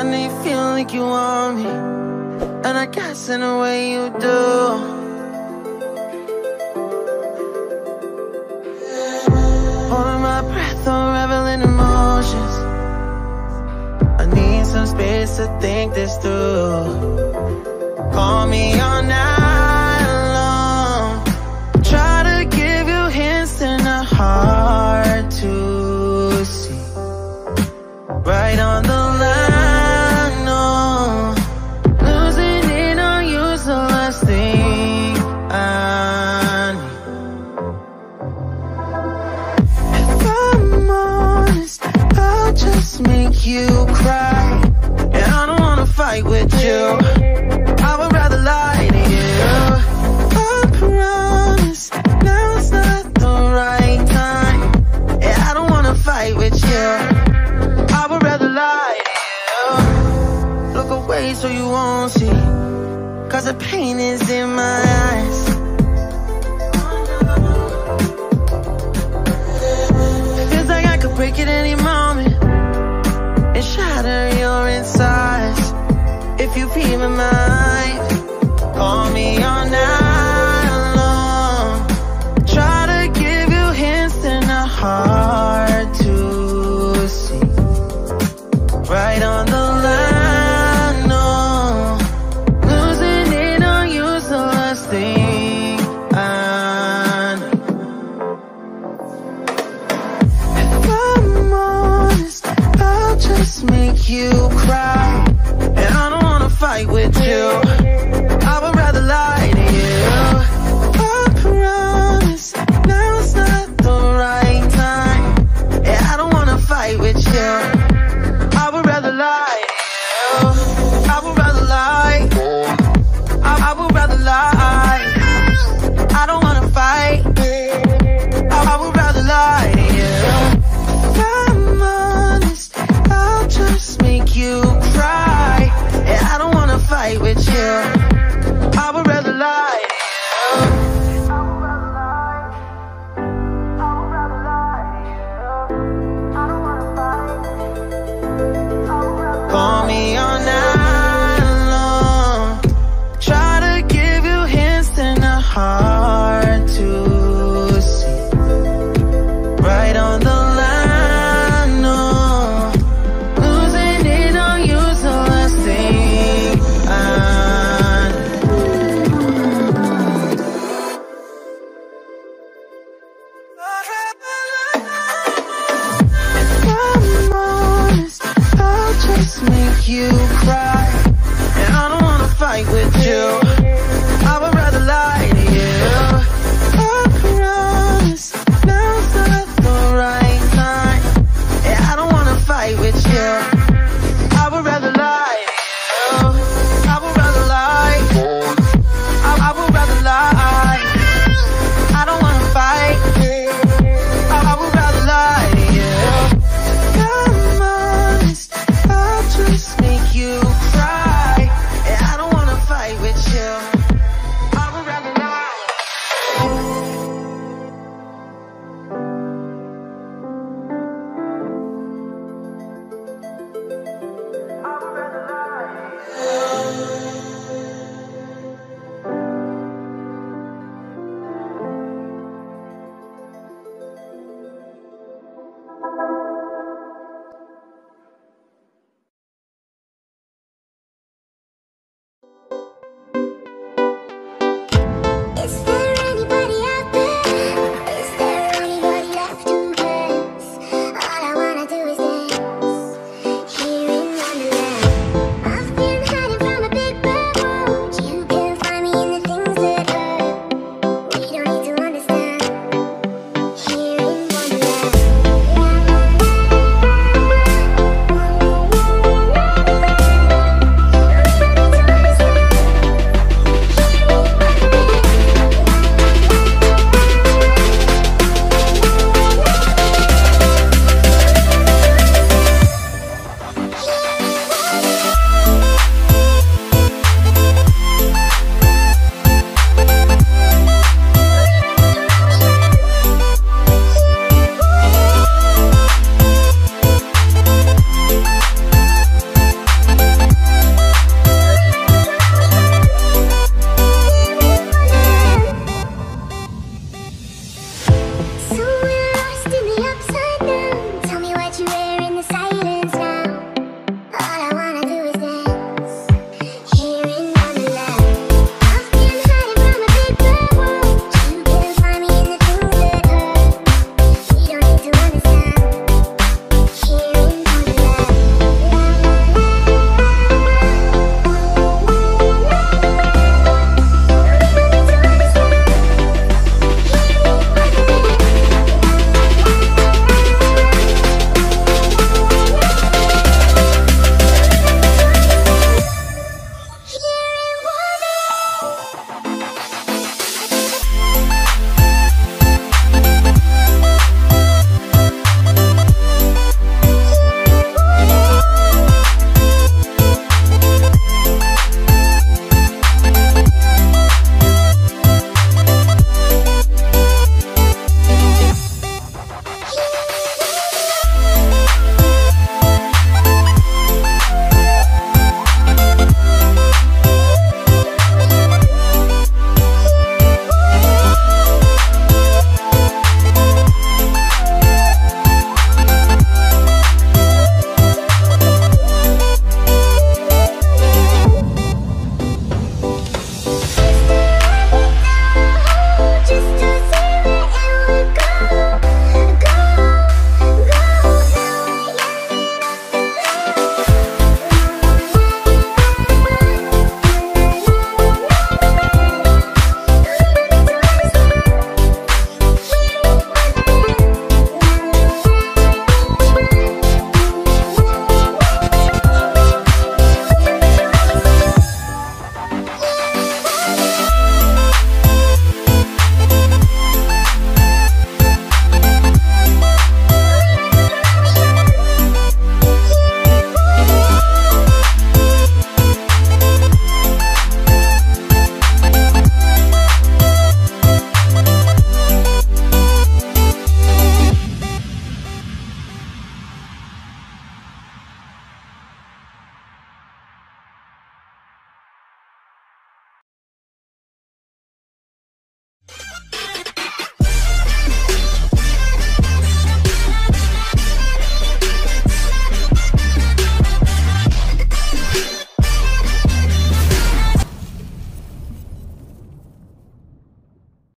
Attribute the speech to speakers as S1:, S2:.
S1: I know you feel like you want me, and I guess in a way you do. Holding my breath, unraveling emotions. I need some space to think this through. Call me all night long. Try to give you hints and a hard to see. Right on the line, no. Losing it on you's the last thing I need. If I'm honest, I'll just make you cry. And I don't wanna fight with you, I would rather lie to you. I promise, now's not the right time. Yeah, I don't wanna fight with you, I would rather lie to you. Look away so you won't see, cause the pain is in my eyes. Feels like I could break it any moment and shatter your insides. If you be my mind, call me all night long. Try to give you hints and a hard to see. Right on the line, no. Losing it on you's the last thing I need. If I'm honest, I'll just make you cry. And I don't wanna fight with you, I would rather lie to you. I promise, now's not the right time. Yeah, I don't wanna fight with you, I would rather lie to you. I would rather lie, I would rather lie. I don't wanna fight, I would rather lie to you. If I'm honest, I'll just make you cry. Yeah, I don't wanna fight with you, I would rather lie to you. Call me all night long. Try to give you hints and a hard to see. Right on the line, no. Losing it on you's the last thing I need. If I'm honest, I'll just make you cry. And I don't wanna fight with you,